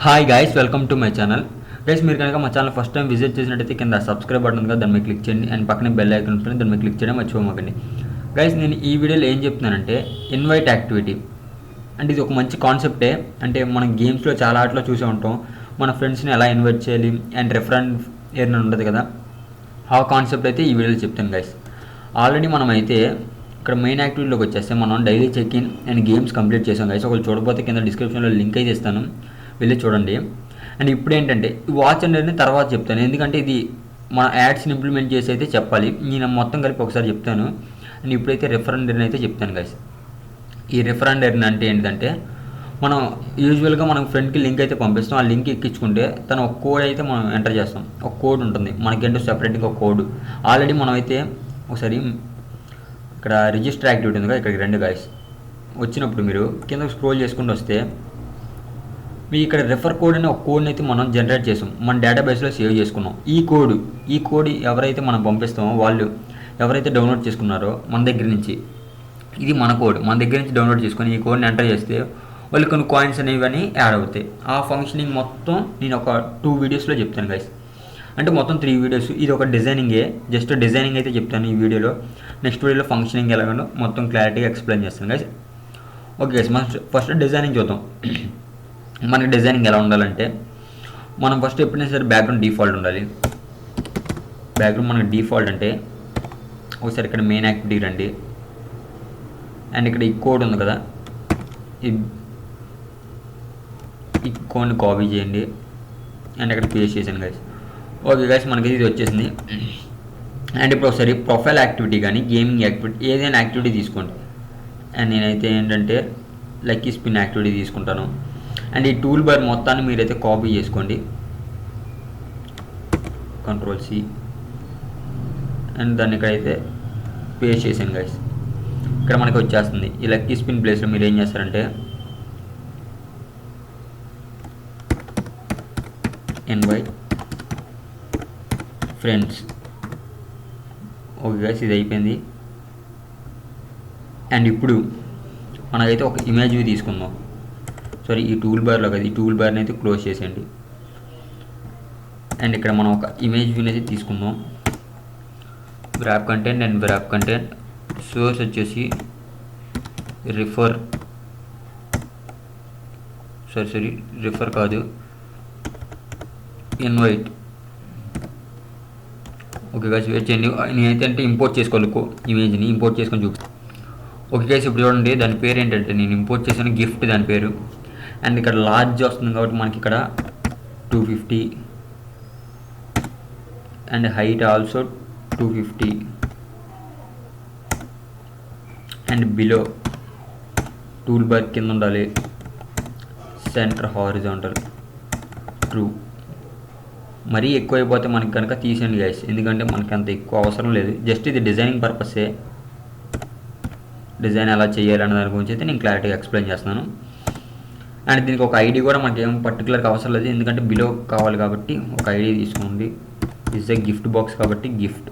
Hi guys, welcome to my channel. Guys, మీరు కనుక మా ఛానల్ ఫస్ట్ టైం విజిట్ చేసినట్టయితే కింద సబ్స్క్రైబ్ బటన్ ఉంది కదా, దాని మీద క్లిక్ చేయండి. అండ్ పక్కనే బెల్ ఐకాన్ ఉంటుంది, దాని మీద క్లిక్ చేయడం మర్చిపోమాకండి. గైస్, నేను ఈ వీడియోలో ఏం చెప్తున్నానంటే ఇన్వైట్ యాక్టివిటీ అంటే ఇది ఒక మంచి కాన్సెప్టే. అంటే మనం గేమ్స్లో చాలా ఆటలో చూసే ఉంటాం, మన ఫ్రెండ్స్ని ఎలా ఇన్వైట్ చేయాలి అండ్ రెఫరెండ్ ఏమైనా ఉంటుంది కదా, ఆ కాన్సెప్ట్ అయితే ఈ వీడియోలో చెప్తాను గైస్. ఆల్రెడీ మనం అయితే ఇక్కడ మెయిన్ యాక్టివిటీలోకి వచ్చేస్తే మనం daily check in and games complete చేసాం గైస్. ఒకళ్ళు చూడకపోతే కింద డిస్క్రిప్షన్లో లింక్ అయితే ఇస్తాను, వెళ్ళి చూడండి. అండ్ ఇప్పుడు ఏంటంటే ఈ వాచ్ అనేది తర్వాత చెప్తాను, ఎందుకంటే ఇది మన యాడ్స్ని ఇంప్లిమెంట్ చేసి అయితే చెప్పాలి. నేను మొత్తం కలిపి ఒకసారి చెప్తాను. అండ్ ఇప్పుడైతే రెఫరెండ్ ఎర్న్ అయితే చెప్తాను గైస్. ఈ రెఫరెండ్ ఎర్న్ అంటే ఏంటంటే మనం యూజువల్గా మనం ఫ్రెండ్కి లింక్ అయితే పంపిస్తాం. ఆ లింక్ ఎక్కించుకుంటే తను ఒక కోడ్ అయితే మనం ఎంటర్ చేస్తాం. ఒక కోడ్ ఉంటుంది మనకంటూ సెపరేట్గా ఒక కోడ్. ఆల్రెడీ మనం అయితే ఒకసారి ఇక్కడ రిజిస్టర్ యాక్టివిటీ ఉంది కదా, ఇక్కడికి రండి గైస్. వచ్చినప్పుడు మీరు కింద స్క్రోల్ చేసుకుంటూ వస్తే మీ ఇక్కడ రెఫర్ కోడ్ అనే ఒక కోడ్ని అయితే మనం జనరేట్ చేసాం, మన డేటాబేస్లో సేవ్ చేసుకున్నాం. ఈ కోడ్ ఎవరైతే మనం పంపిస్తామో వాళ్ళు ఎవరైతే డౌన్లోడ్ చేసుకున్నారో మన దగ్గర నుంచి, ఇది మన కోడ్, మన దగ్గర నుంచి డౌన్లోడ్ చేసుకొని ఈ కోడ్ని ఎంటర్ చేస్తే వాళ్ళు కొన్ని కాయిన్స్ అనేవి యాడ్ అవుతాయి. ఆ ఫంక్షనింగ్ మొత్తం నేను ఒక 2 వీడియోస్లో చెప్తాను గైస్. అంటే మొత్తం 3 వీడియోస్. ఇది ఒక డిజైనింగే, జస్ట్ డిజైనింగ్ అయితే చెప్తాను ఈ వీడియోలో. నెక్స్ట్ వీడియోలో ఫంక్షనింగ్ ఎలాగో మొత్తం క్లారిటీగా ఎక్స్ప్లెయిన్ చేస్తాను గైస్. ఓకే గైస్, మనం ఫస్ట్ డిజైనింగ్ చూద్దాం. మనకి డిజైనింగ్ ఎలా ఉండాలంటే మనం ఫస్ట్ ఎప్పుడైనా సరే బ్యాక్గ్రౌండ్ డిఫాల్ట్ ఉండాలి. బ్యాక్గ్రౌండ్ మనకి డిఫాల్ట్ అంటే ఒకసారి ఇక్కడ మెయిన్ యాక్టివిటీ రండి. అండ్ ఇక్కడ ఈ కోడ్ ఉంది కదా, ఈ కోడ్ని కాపీ చేయండి అండ్ ఇక్కడ పేస్ట్ చేశాను గైస్. ఓకే గైస్, మనకి ఇది వచ్చేసింది. అండ్ ఇప్పుడు ఒకసారి ప్రొఫైల్ యాక్టివిటీ కానీ గేమింగ్ యాక్టివిటీ ఏదైనా యాక్టివిటీ తీసుకోండి. అండ్ నేనైతే ఏంటంటే లక్కీ స్పిన్ యాక్టివిటీ తీసుకుంటాను. అండ్ ఈ టూల్ బార్ మొత్తాన్ని మీరైతే కాపీ చేసుకోండి, Ctrl+C, అండ్ దాన్ని ఇక్కడైతే పేస్ట్ చేసాను గైస్. ఇక్కడ మనకి వచ్చేస్తుంది. ఈ లక్కీ స్పిన్ ప్లేస్లో మీరు ఏం చేస్తారంటే ఇన్వైట్ ఫ్రెండ్స్. ఓకే గైస్, ఇది అయిపోయింది. అండ్ ఇప్పుడు మనకైతే ఒక ఇమేజ్ తీసుకుందాం. సారీ, ఈ టూల్ బార్లో కదా, ఈ టూల్ బార్ని అయితే క్లోజ్ చేసేయండి. అండ్ ఇక్కడ మనం ఒక ఇమేజ్ వ్యూని అయితే తీసుకుందాం. Wrap content and wrap content source వచ్చేసి రిఫర్ కాదు, ఇన్వైట్. ఓకే గైస్, వెయిట్ చేయండి. నేనైతే అంటే ఇంపోర్ట్ చేసుకోవాలి, ఇమేజ్ని ఇంపోర్ట్ చేసుకొని చూపిస్తాను. ఓకే గైస్, ఇప్పుడు చూడండి, దాని పేరు ఏంటంటే నేను ఇంపోర్ట్ చేసిన గిఫ్ట్ దాని పేరు. అండ్ ఇక్కడ లార్జ్ వస్తుంది కాబట్టి మనకి ఇక్కడ 250 and height also 250 and below tool bar కింద ఉండాలి, సెంటర్ హారిజాంటల్ ట్రూ. మరీ ఎక్కువ అయిపోతే మనకి కనుక తీసేయండి గైస్, ఎందుకంటే మనకి అంత ఎక్కువ అవసరం లేదు. జస్ట్ ఇది డిజైనింగ్ పర్పసే, డిజైన్ ఎలా చేయాలనే దాని గురించి అయితే నేను క్లారిటీగా ఎక్స్ప్లెయిన్ చేస్తున్నాను. అండ్ దీనికి ఒక ఐడి కూడా మనకి ఏం పర్టికులర్గా అవసరం లేదు, ఎందుకంటే బిలో కావాలి కాబట్టి ఒక ఐడి తీసుకోండి. ఇస్ ఏ గిఫ్ట్ బాక్స్ కాబట్టి గిఫ్ట్.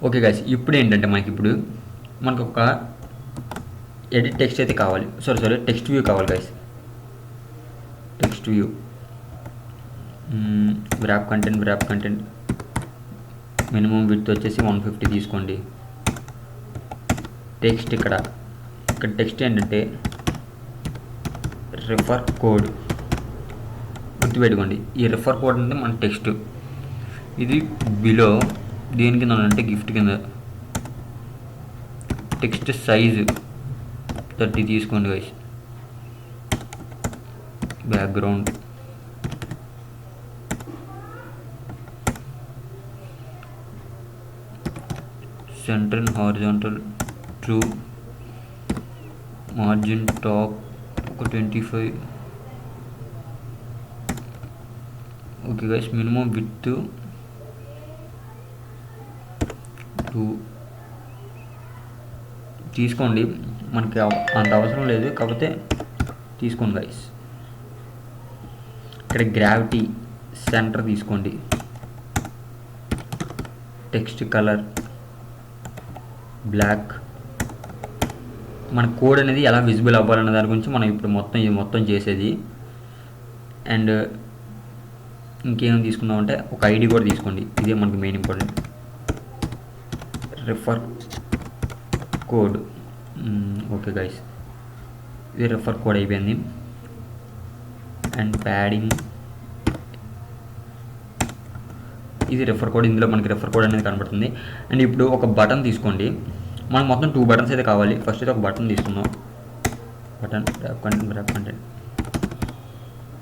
ఓకే గైస్, ఇప్పుడు ఏంటంటే మనకు ఒక ఎడిట్ టెక్స్ట్ అయితే కావాలి. సారీ టెక్స్ట్ వ్యూ కావాలి guys. Text view wrap content minimum width వచ్చేసి 150 తీసుకోండి. టెక్స్ట్ ఇక్కడ టెక్స్ట్ ఏంటంటే రిఫర్ కోడ్, గుర్తుపెట్టుకోండి. ఈ రిఫర్ కోడ్ అంటే మన టెక్స్ట్. ఇది బిలో దేని కింద అంటే గిఫ్ట్ కింద. టెక్స్ట్ సైజు 30 తీసుకోండి guys. Background centre and horizontal true, margin top ఒక 25. ఓకే గైస్, మినిమం విడ్త్ 2 తీసుకోండి. మనకి అంత అవసరం లేదు, కాకపోతే తీసుకోండి గైస్. ఇక్కడ గ్రావిటీ సెంటర్ తీసుకోండి. Text color black. మన కోడ్ అనేది ఎలా విజిబుల్ అవ్వాలన్న దాని గురించి మనం ఇప్పుడు మొత్తం చేసేది. అండ్ ఇంకేం తీసుకుందామంటే ఒక ఐడి కూడా తీసుకోండి, ఇదే మనకి main important. Refer code. Okay guys, ఇది రెఫర్ కోడ్ అయిపోయింది. అండ్ ప్యాడింగ్, ఇది రెఫర్ కోడ్. ఇందులో మనకి రెఫర్ కోడ్ అనేది కనబడుతుంది. అండ్ ఇప్పుడు ఒక బటన్ తీసుకోండి, మనకు మొత్తం 2 బటన్స్ అయితే కావాలి. ఫస్ట్ అయితే ఒక బటన్ తీసుకుందాం. Button wrap content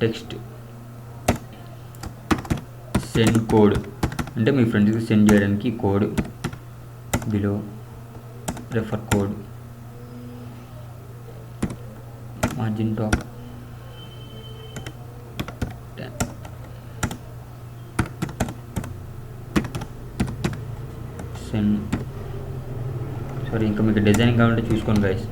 text send code, అంటే మీ ఫ్రెండ్స్కి సెండ్ చేయడానికి code. Below refer code, margin top 10. Send. Sorry, ఇంకా మీకు డిజైనింగ్ కావాలంటే చూసుకోండి గైస్.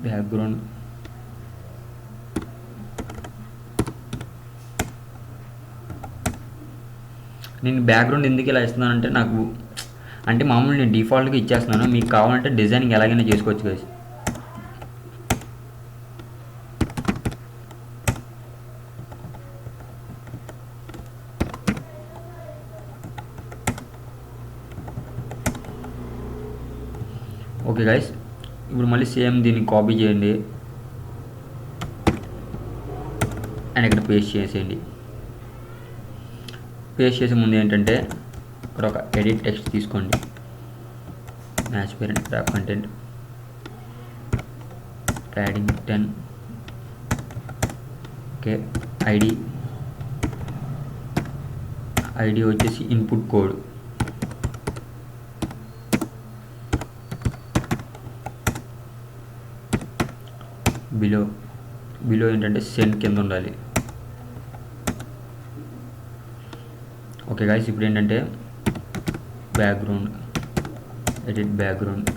బ్యాక్గ్రౌండ్ నేను బ్యాక్గ్రౌండ్ ఎందుకు ఇలా ఇస్తున్నానంటే నాకు అంటే మామూలు నేను డిఫాల్ట్గా ఇచ్చేస్తున్నాను, మీకు కావాలంటే డిజైనింగ్ ఎలాగైనా చేసుకోవచ్చు గైస్. ఓకే గైస్, ఇప్పుడు మళ్ళీ సేమ్ దీన్ని కాపీ చేయండి అండ్ ఇక్కడ పేస్ట్ చేసేయండి. పేస్ట్ చేసే ముందు ఏంటంటే ఇక్కడ ఒక ఎడిట్ టెక్స్ట్ తీసుకోండి. Match parent wrap content padding 10. Okay, ID వచ్చేసి ఇన్పుట్ కోడ్. బిలో ఏంటంటే సెండ్ కింద ఉండాలి. ఓకే గైస్, ఇప్పుడు ఏంటంటే background, edit background.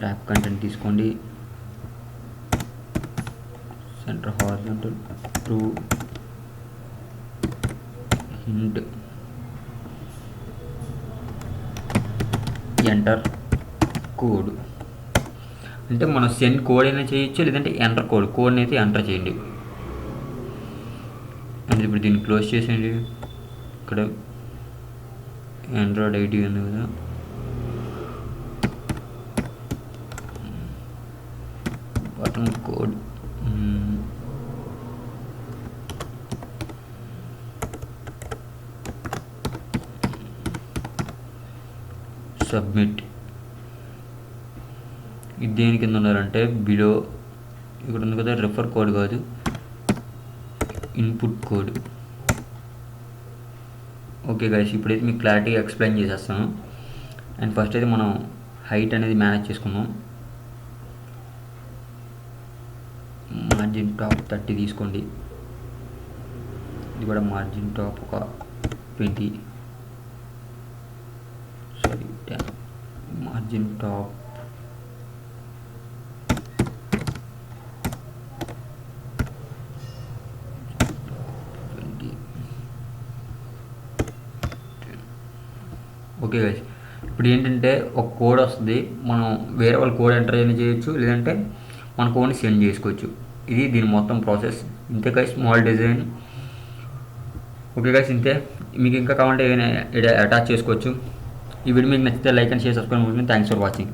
Wrap content తీసుకోండి. Centre horizontal true hint enter code. అంటే మనం సెండ్ కోడ్ అయినా చేయొచ్చు, లేదంటే ఎంటర్ కోడ్ని అయితే ఎంటర్ చేయండి. అండ్ ఇప్పుడు దీన్ని క్లోజ్ చేసేయండి. ఇక్కడ ఆండ్రాయిడ్ ఐడి ఉంది కదా, బటన్ కోడ్. సబ్మిట్. ఇది దేని కింద ఉండాలంటే బిలో ఇక్కడ ఉంది కదా, రెఫర్ కోడ్ కాదు, ఇన్పుట్ కోడ్. ఓకే గైస్, ఇప్పుడైతే మీకు క్లారిటీగా ఎక్స్ప్లెయిన్ చేసేస్తాను. అండ్ ఫస్ట్ అయితే మనం హైట్ అనేది మేనేజ్ చేసుకుందాం. మార్జిన్ టాప్ 30 తీసుకోండి. ఇది కూడా మార్జిన్ టాప్ ఒక 20, sorry 10. Margin top okay guys, ఇప్పుడు ఏంటంటే ఒక కోడ్ వస్తుంది, మనం వేరే వాళ్ళ కోడ్ ఎంటర్ అయినా చేయొచ్చు, లేదంటే మన కోడ్ని సెండ్ చేసుకోవచ్చు. ఇది దీని మొత్తం ప్రాసెస్. ఇంతే guys, small design. Okay guys, ఇంతే. మీకు ఇంకా కావాలంటే ఏదైనా అటాచ్ చేసుకోవచ్చు. ఈ వీడియో మీకు నచ్చితే like and share, subscribe. Thanks for watching.